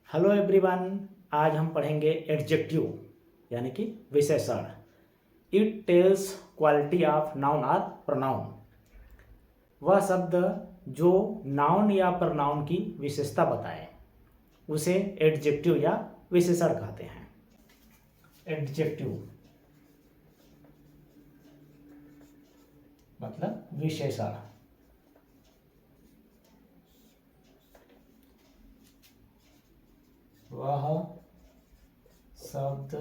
Hello everyone. आज हम पढ़ेंगे एडजेक्टिव यानी कि विशेषण। It tells quality of noun और प्रोनाउन। वह शब्द जो नाउन या प्रोनाउन की विशेषता बताए उसे एडजेक्टिव या विशेषण कहते हैं। एडजेक्टिव मतलब विशेषण। वह शब्द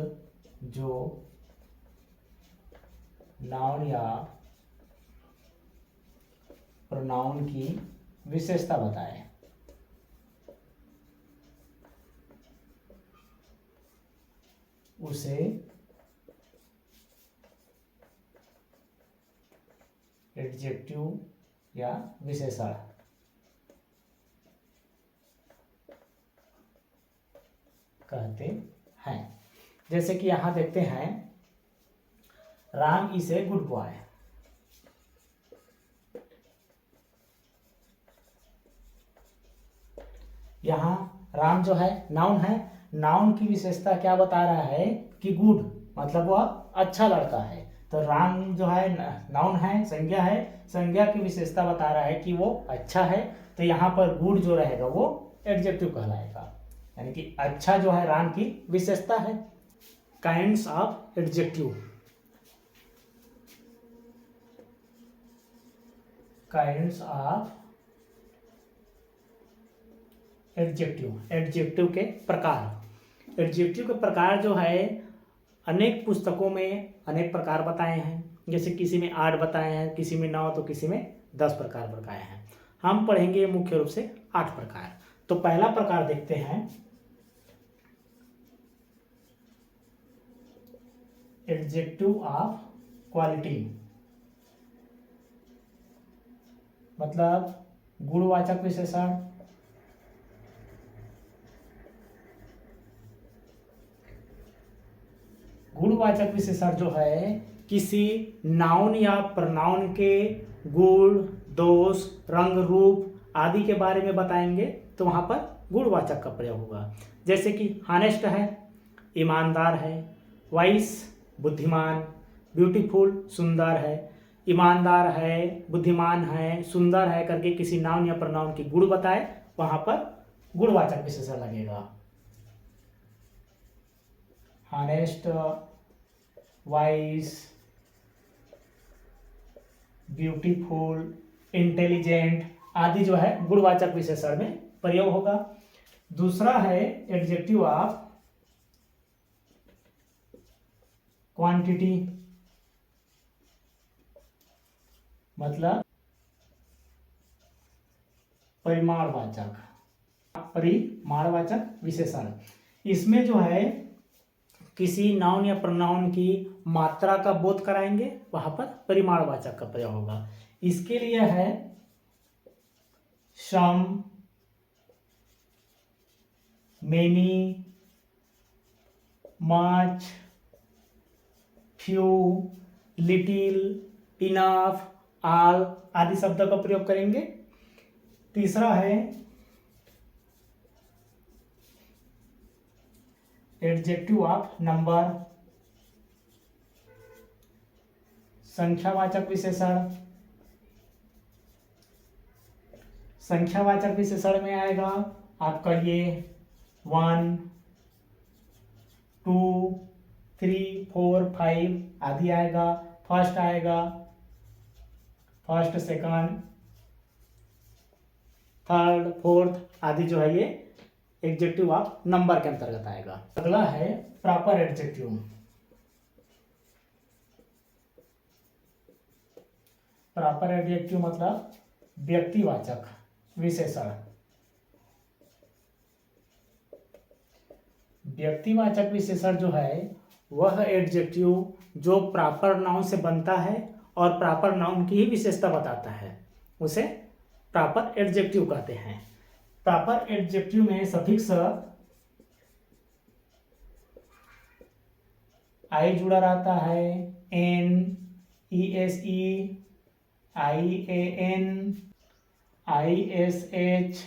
जो नाउन या प्रोनाउन की विशेषता बताए उसे एडजेक्टिव या विशेषण कहते हैं। जैसे कि यहां देखते हैं, Ram is a good boy. यहां राम जो है नाउन है। नाउन की विशेषता क्या बता रहा है कि गुड, मतलब वह अच्छा लड़का है। तो राम जो है नाउन है, संज्ञा है। संज्ञा की विशेषता बता रहा है कि वो अच्छा है। तो यहाँ पर गुड जो रहेगा वो एडजेक्टिव कहलाएगा, यानी कि अच्छा जो है राम की विशेषता है। Kinds of adjective. Kinds of adjective, adjective के प्रकार। एडजेक्टिव के प्रकार जो है अनेक पुस्तकों में अनेक प्रकार बताए हैं। जैसे किसी में 8 बताए हैं, किसी में 9, तो किसी में 10 प्रकार बताए हैं। हम पढ़ेंगे मुख्य रूप से 8 प्रकार। तो पहला प्रकार देखते हैं, एडजेक्टिव ऑफ क्वालिटी, मतलब गुणवाचक विशेषण। गुणवाचक विशेषण जो है किसी नाउन या प्रोनाउन के गुण, दोष, रंग, रूप आदि के बारे में बताएंगे, तो वहां पर गुणवाचक का प्रयोग होगा। जैसे कि हॉनेस्ट है, ईमानदार है। वाइस बुद्धिमान। ब्यूटीफुल सुंदर है। ईमानदार है, बुद्धिमान है, सुंदर है करके किसी नाउन या प्रोनाउन की गुण बताए, वहां पर गुणवाचक विशेषण लगेगा। हॉनेस्ट, वाइस, ब्यूटीफुल, इंटेलिजेंट आदि जो है गुणवाचक विशेषण में प्रयोग होगा। दूसरा है एडजेक्टिव ऑफ क्वांटिटी, मतलब परिमाणवाचक। परिमाणवाचक विशेषण, इसमें जो है किसी नाउन या प्रोनाउन की मात्रा का बोध कराएंगे, वहां पर परिमाणवाचक का प्रयोग होगा। इसके लिए है some, many, much, few, little, enough, all आदि शब्दों का प्रयोग करेंगे। तीसरा है एडजेक्टिव ऑफ नंबर, संख्यावाचक विशेषण। संख्यावाचक विशेषण में आएगा आपका ये 1, 2, 3, 4, 5 आदि आएगा। फर्स्ट आएगा, फर्स्ट, सेकंड, थर्ड, फोर्थ आदि जो है ये एडजेक्टिव ऑफ नंबर के अंतर्गत आएगा। अगला है प्रॉपर एडजेक्टिव। प्रॉपर एडजेक्टिव मतलब व्यक्तिवाचक विशेषण। व्यक्तिवाचक विशेषण जो है वह एडजेक्टिव जो प्रॉपर नाउन से बनता है और प्रॉपर नाउन की ही विशेषता बताता है, उसे प्रॉपर एडजेक्टिव कहते हैं। प्रॉपर एडजेक्टिव में सफिक्स आई जुड़ा रहता है, N, ESE, IAN, ISH,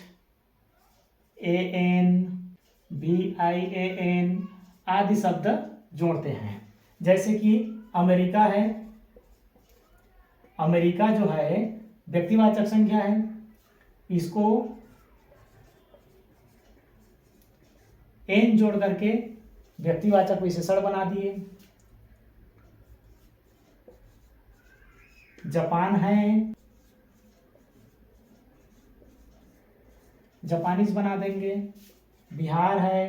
AN, VIAN आदि शब्द जोड़ते हैं। जैसे कि अमेरिका है, अमेरिका जो है व्यक्तिवाचक संख्या है, इसको एन जोड़ करके व्यक्तिवाचक विशेषण बना दिए। जापान है, जापानीज बना देंगे। बिहार है,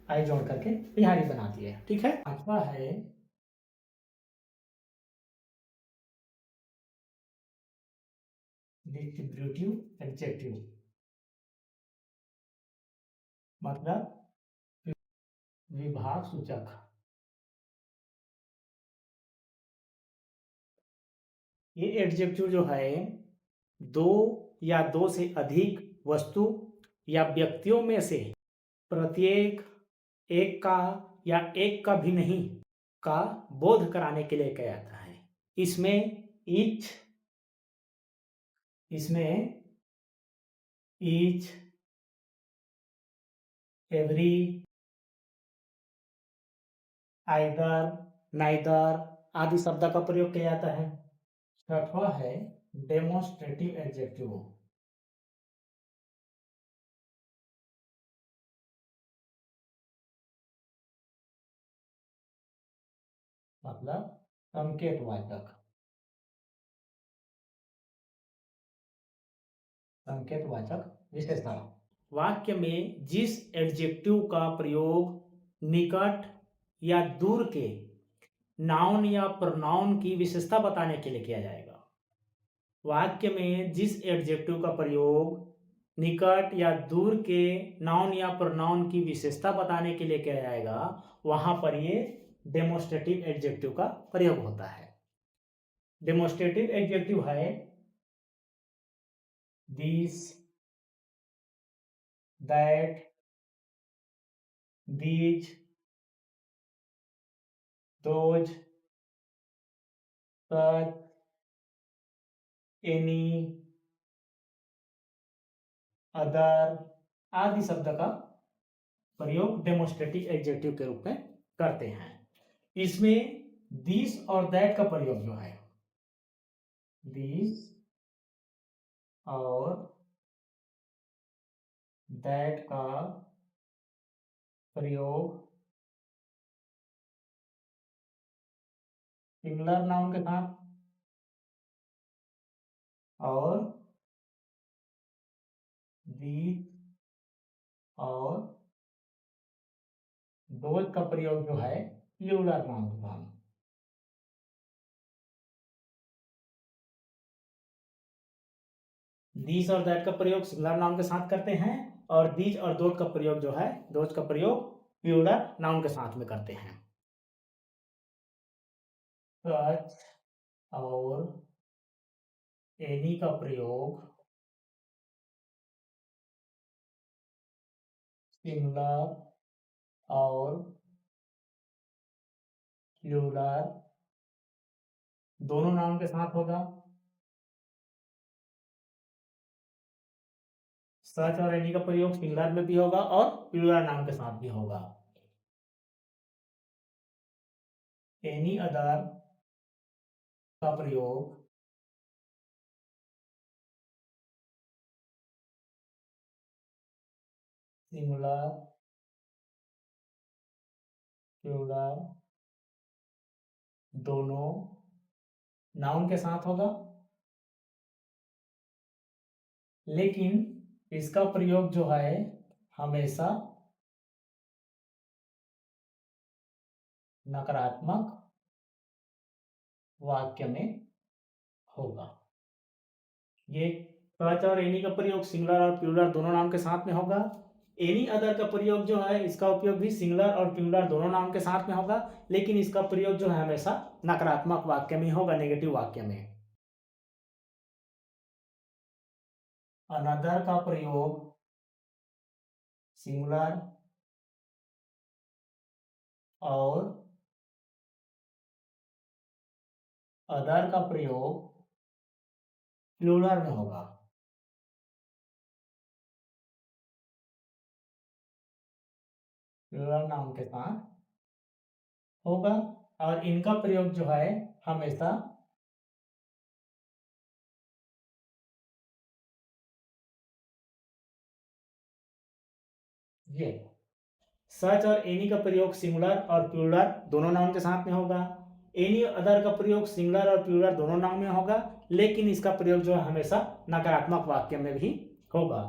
आई जोड़ करके बिहारी बना दिए। ठीक है। पांचवा है डिस्ट्रीब्यूटिव एडजेक्टिव, मतलब विभाग सूचक। ये एडजेक्टिव जो है दो या दो से अधिक वस्तु या व्यक्तियों में से प्रत्येक एक का या एक का भी नहीं का बोध कराने के लिए किया जाता है। इसमें ईच, एवरी, आइदर, नाइदर आदि शब्द का प्रयोग किया जाता है। छठवा है डेमोन्स्ट्रेटिव एडजेक्टिव, मतलब संकेतवाचक। संकेतवाचक विशेषण। वाक्य में जिस एडजेक्टिव का प्रयोग निकट या दूर के नाउन या प्रोनाउन की विशेषता बताने के लिए किया जाएगा। वाक्य में जिस एडजेक्टिव का प्रयोग निकट या दूर के नाउन या प्रोनाउन की विशेषता बताने के लिए किया जाएगा, वहां पर ये डेमोन्स्ट्रेटिव एडजेक्टिव का प्रयोग होता है। डेमोन्स्ट्रेटिव एडजेक्टिव है this, that, these, those, such, any, other आदि शब्द का प्रयोग डेमोन्स्ट्रेटिव एडजेक्टिव के रूप में करते हैं। इसमें दिस और दैट का प्रयोग जो है, दिस और दैट का प्रयोग सिंगुलर नाउन के साथ और दिस और दोज का प्रयोग जो है प्लूरल नाउन के साथ। दिस और दैट का प्रयोग सिंगुलर नाउन के साथ करते हैं और दिस और दोज का प्रयोग जो है, दोज का प्रयोग प्लूरल नाउन के साथ में करते हैं। सच और एनी का प्रयोग सिंगुलर और प्लूरल दोनों नाउन के साथ होगा। सच और एनी का प्रयोग सिंगुलर में भी होगा और प्लूरल नाउन के साथ भी होगा। एनी अदर का प्रयोग सिंगुलर, प्लूरल दोनों नाउन के साथ होगा, लेकिन इसका प्रयोग जो है हमेशा नकारात्मक वाक्य में होगा। ये सच और एनी का प्रयोग सिंगुलर और प्लूरल दोनों नाउन के साथ में होगा। एनी अदर का प्रयोग जो है, इसका उपयोग भी सिंगुलर और प्लूरल दोनों नाउन के साथ में होगा, लेकिन इसका प्रयोग जो है हमेशा नकारात्मक वाक्य में होगा, नेगेटिव वाक्य में। अनदर का प्रयोग सिंगुलर और अदर का प्रयोग प्लूरल में होगा। प्लूरल नाउन के साथ होगा और इनका प्रयोग जो है हमेशा ये सच और एनी का प्रयोग सिंगुलर और प्लूरल दोनों नाउन के साथ में होगा। एनी अदर का प्रयोग सिंगुलर और प्लूरल दोनों नाउन में होगा, लेकिन इसका प्रयोग जो है हमेशा नकारात्मक वाक्य में भी होगा।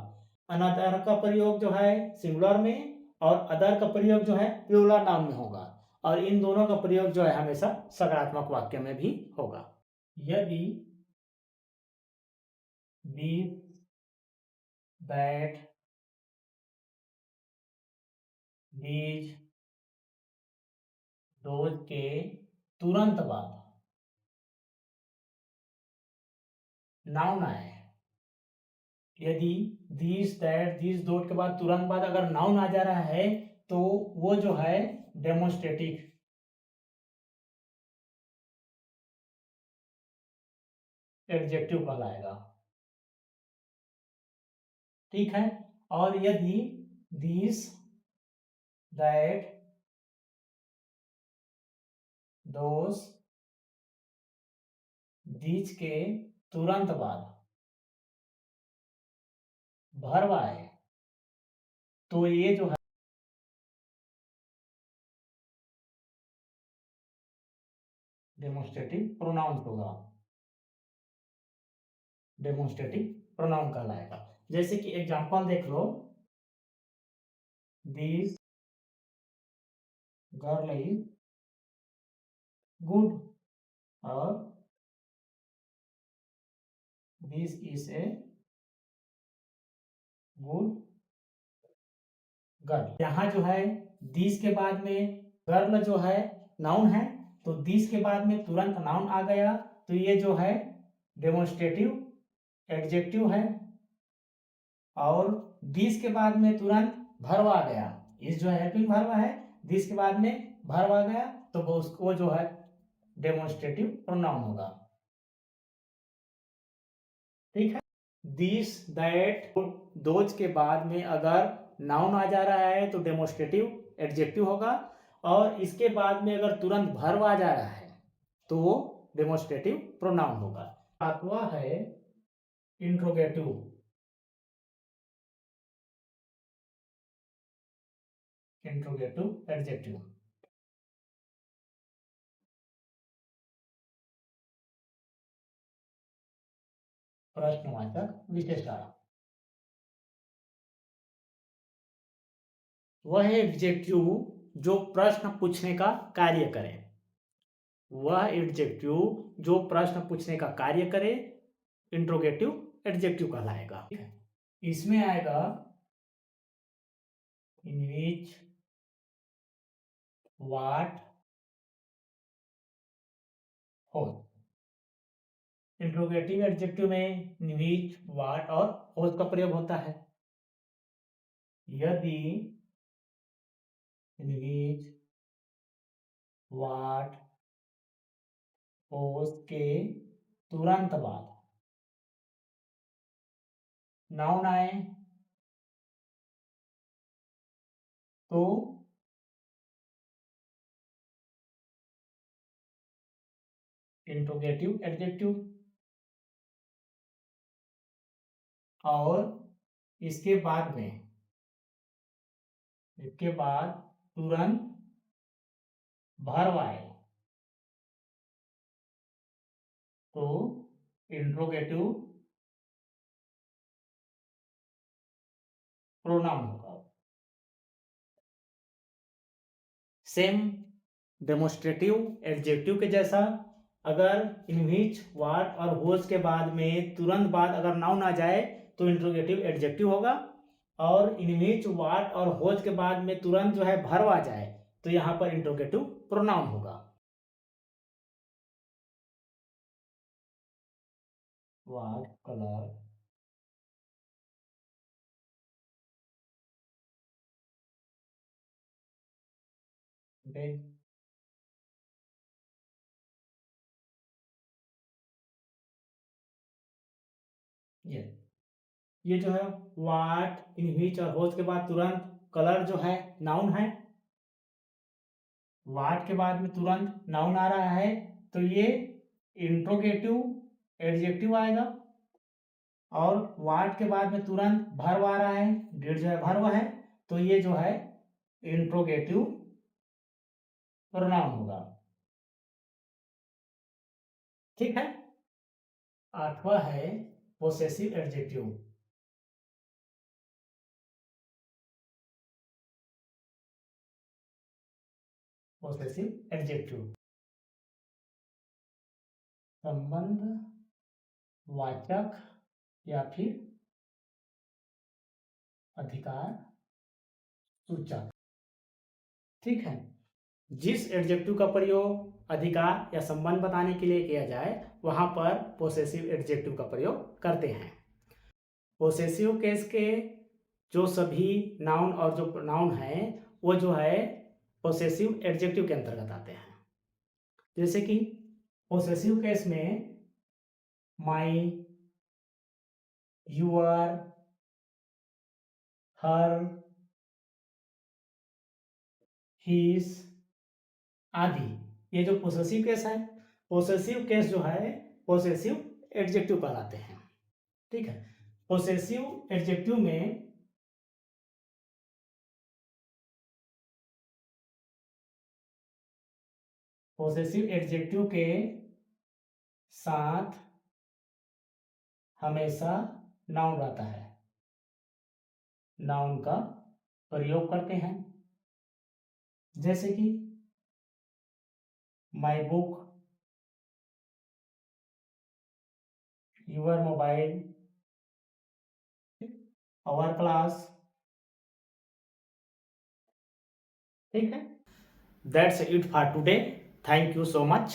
अनदर का प्रयोग जो है सिंगुलर में और अदर का प्रयोग जो है प्लूरल नाउन में होगा, और इन दोनों का प्रयोग जो है हमेशा सकारात्मक वाक्य में भी होगा। यदि these, that, these, those के तुरंत बाद नाउन आए, यदि दिस दैट दिस दोट के बाद तुरंत बाद अगर नाउन आ जा रहा है तो वो जो है डेमोन्स्ट्रेटिव एडजेक्टिव कहलाएगा। ठीक है, और यदि दिस दैट दोस दिस के तुरंत बाद वर्ब आए तो ये जो है डेमोन्स्ट्रेटिव प्रोनाउन होगा, डेमोन्स्ट्रेटिव प्रोनाउन कहलाएगा। जैसे कि एग्जांपल देख लो, दिस गर्ल इज गुड और this is a good girl. यहाँ जो है दिस के बाद में गर्ल जो है नाउन है, तो दिस के बाद में तुरंत नाउन आ गया तो ये जो है डेमोन्स्ट्रेटिव एडजेक्टिव है, और दिस के बाद में तुरंत वर्ब आ गया, इस जो है हेल्पिंग वर्ब है, दिस के बाद में वर्ब आ गया तो वो जो है डेमोन्स्ट्रेटिव प्रोनाउन होगा। ठीक है, दिस दैट दोज के बाद में अगर नाउन आ जा रहा है तो डेमोन्स्ट्रेटिव एडजेक्टिव होगा, और इसके बाद में अगर तुरंत वर्ब आ जा रहा है तो वो डेमोन्स्ट्रेटिव प्रोनाउन होगा। सातवां है इंट्रोगेटिव। इंट्रोगेटिव एडजेक्टिव प्रश्नवाचक विशेषण। वह एडजेक्टिव जो प्रश्न पूछने का कार्य करे, वह एडजेक्टिव जो प्रश्न पूछने का कार्य करे इंट्रोगेटिव एडजेक्टिव कहलाएगा। इसमें आएगा इन विच, व्हाट, हो। इंट्रोगेटिव एडजेक्टिव में इन विच, व्हाट और होज का प्रयोग होता है। यदि इन विच, व्हाट, होज के तुरंत बाद नाउन आए तो इंट्रोगेटिव एडजेक्टिव, और इसके बाद तुरंत वर्ब आए तो इंट्रोगेटिव प्रोनाउन होगा। सेम डेमोन्स्ट्रेटिव एडजेक्टिव के जैसा, अगर इन विच, व्हाट और होज के बाद में तुरंत बाद अगर नाउन आ जाए तो इंट्रोगेटिव एडजेक्टिव होगा, और इन विच, व्हाट और होज के बाद में तुरंत जो है वर्ब आ जाए तो यहाँ पर इंट्रोगेटिव प्रोनाउन होगा। व्हाट कलर बेड, ये जो है व्हाट इन विच और होज के बाद तुरंत कलर जो है नाउन है, व्हाट के बाद में तुरंत नाउन आ रहा है तो ये इंट्रोगेटिव एडजेक्टिव आएगा। और व्हाट के बाद में तुरंत वर्ब आ रहा है, डिड जो है वर्ब है, तो ये जो है इंट्रोगेटिव प्रोनाउन होगा। ठीक है। आठवां है पोसेसिव एडजेक्टिव। पोसेसिव एडजेक्टिव संबंध वाचक या फिर अधिकार सूचक। ठीक है। जिस एडजेक्टिव का प्रयोग अधिकार या संबंध बताने के लिए किया जाए वहां पर पोसेसिव एडजेक्टिव का प्रयोग करते हैं। पोसेसिव केस के जो सभी नाउन और जो प्रोनाउन है वो जो है पोसेसिव एडजेक्टिव के अंतर्गत आते हैं। जैसे कि पोसेसिव केस में माई, यूर, हर, हिज आदि, ये जो पोसेसिव केस है, पोसेसिव केस जो है पोसेसिव एडजेक्टिव कहलाते हैं। ठीक है। पोसेसिव एडजेक्टिव में पोसेसिव एडजेक्टिव के साथ हमेशा नाउन रहता है, नाउन का प्रयोग करते हैं। जैसे कि my book, your mobile, our class. ठीक है। That's it for today. Thank you so much.